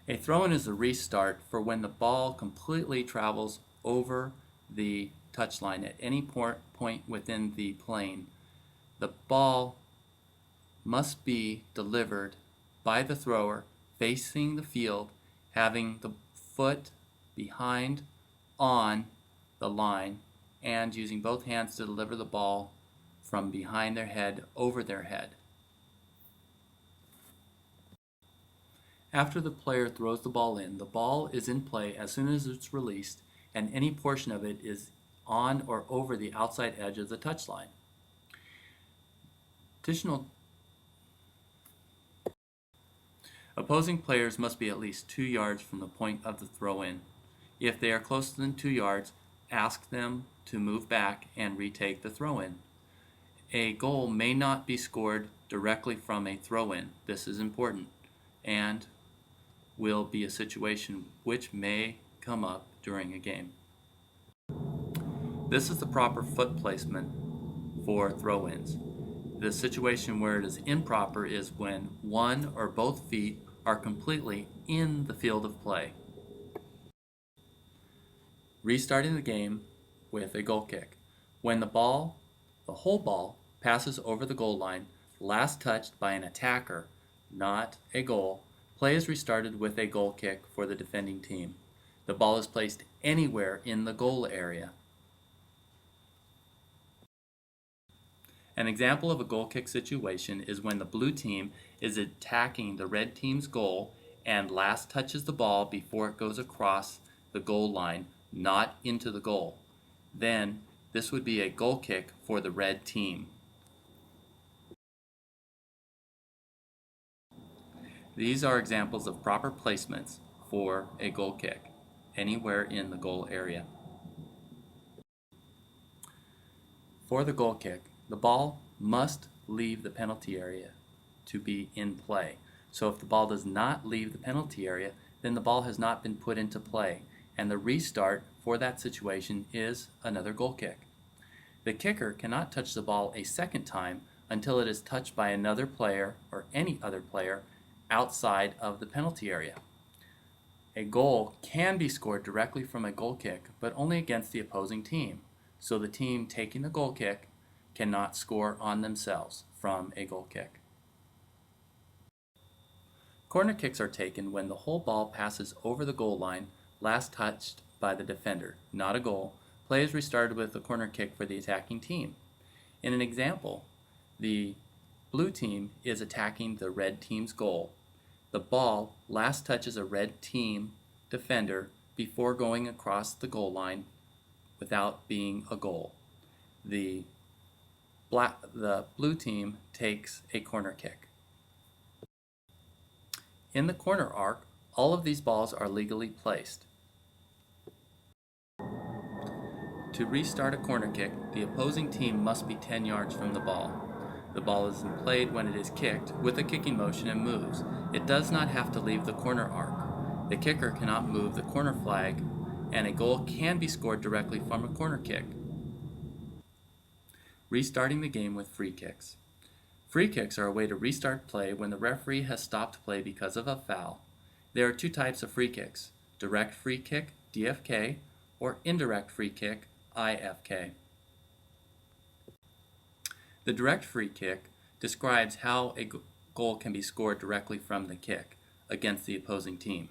A throw-in is a restart for when the ball completely travels over the touchline at any point within the plane. The ball must be delivered by the thrower facing the field, having the foot behind on the line, and using both hands to deliver the ball from behind their head over their head. After the player throws the ball is in play as soon as it's released, and any portion of it is on or over the outside edge of the touchline. Opposing players must be at least 2 yards from the point of the throw-in. If they are closer than 2 yards, ask them to move back and retake the throw-in. A goal may not be scored directly from a throw-in. This is important and will be a situation which may come up during a game. This is the proper foot placement for throw-ins. The situation where it is improper is when one or both feet are completely in the field of play. Restarting the game with a goal kick. When the whole ball, passes over the goal line, last touched by an attacker, not a goal, play is restarted with a goal kick for the defending team. The ball is placed anywhere in the goal area. An example of a goal kick situation is when the blue team is attacking the red team's goal and last touches the ball before it goes across the goal line, not into the goal. Then this would be a goal kick for the red team. These are examples of proper placements for a goal kick, anywhere in the goal area. For the goal kick, the ball must leave the penalty area to be in play. So if the ball does not leave the penalty area, then the ball has not been put into play, and the restart for that situation is another goal kick. The kicker cannot touch the ball a second time until it is touched by another player or any other player outside of the penalty area. A goal can be scored directly from a goal kick, but only against the opposing team. So the team taking the goal kick cannot score on themselves from a goal kick. Corner kicks are taken when the whole ball passes over the goal line, last touched by the defender, not a goal. Play is restarted with a corner kick for the attacking team. In an example, the blue team is attacking the red team's goal. The ball last touches a red team defender before going across the goal line without being a goal. The blue team takes a corner kick. In the corner arc, all of these balls are legally placed. To restart a corner kick, the opposing team must be 10 yards from the ball. The ball is played when it is kicked with a kicking motion and moves. It does not have to leave the corner arc. The kicker cannot move the corner flag, and a goal can be scored directly from a corner kick. Restarting the game with free kicks. Free kicks are a way to restart play when the referee has stopped play because of a foul. There are two types of free kicks: direct free kick, DFK, or indirect free kick, IFK. The direct free kick describes how a goal can be scored directly from the kick against the opposing team.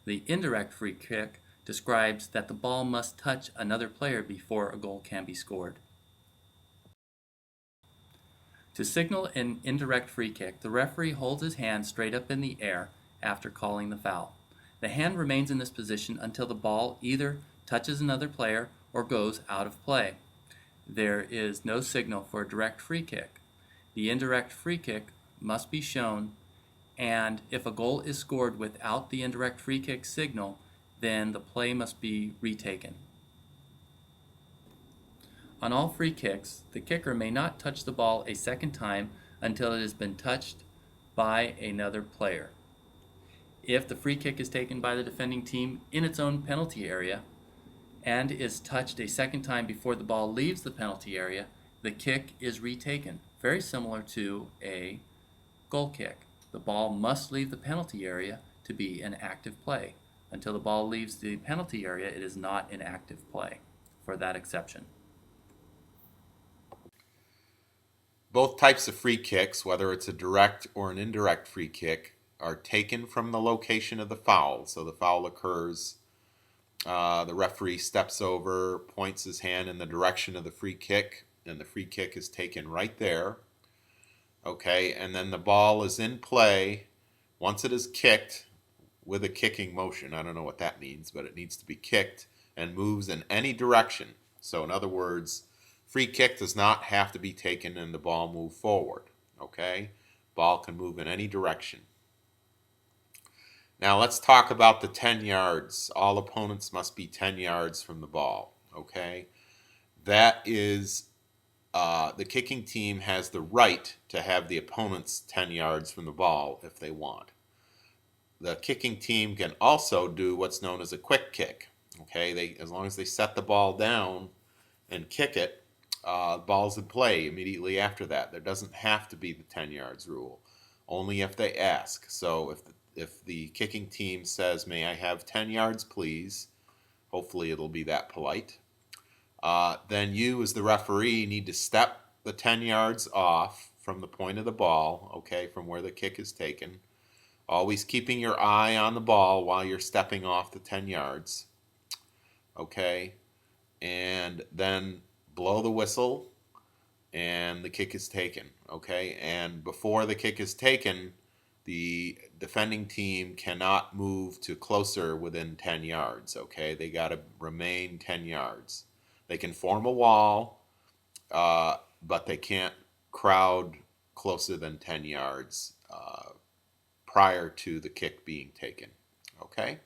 The indirect free kick describes that the ball must touch another player before a goal can be scored. To signal an indirect free kick, the referee holds his hand straight up in the air after calling the foul. The hand remains in this position until the ball either touches another player or goes out of play. There is no signal for a direct free kick. The indirect free kick must be shown, and if a goal is scored without the indirect free kick signal, then the play must be retaken. On all free kicks, the kicker may not touch the ball a second time until it has been touched by another player. If the free kick is taken by the defending team in its own penalty area and is touched a second time before the ball leaves the penalty area, the kick is retaken, very similar to a goal kick. The ball must leave the penalty area to be an active play. Until the ball leaves the penalty area, it is not an active play for that exception. Both types of free kicks, whether it's a direct or an indirect free kick, are taken from the location of the foul. So the foul occurs, the referee steps over, points his hand in the direction of the free kick, and the free kick is taken right there. Okay, and then the ball is in play. Once it is kicked with a kicking motion, I don't know what that means, but it needs to be kicked and moves in any direction. So in other words, free kick does not have to be taken and the ball move forward. Okay, ball can move in any direction. Now let's talk about the 10 yards. All opponents must be 10 yards from the ball. Okay, that is the kicking team has the right to have the opponents 10 yards from the ball if they want. The kicking team can also do what's known as a quick kick. Okay, as long as they set the ball down and kick it, ball's in play immediately after that. There doesn't have to be the 10 yards rule, only if they ask. So if the kicking team says, "May I have 10 yards, please?" Hopefully it'll be that polite. Then you, as the referee, need to step the 10 yards off from the point of the ball, okay, from where the kick is taken. Always keeping your eye on the ball while you're stepping off the 10 yards, okay, and then blow the whistle and the kick is taken, okay, and before the kick is taken, the defending team cannot move to closer within 10 yards, okay, they got to remain 10 yards. They can form a wall, but they can't crowd closer than 10 yards prior to the kick being taken. Okay?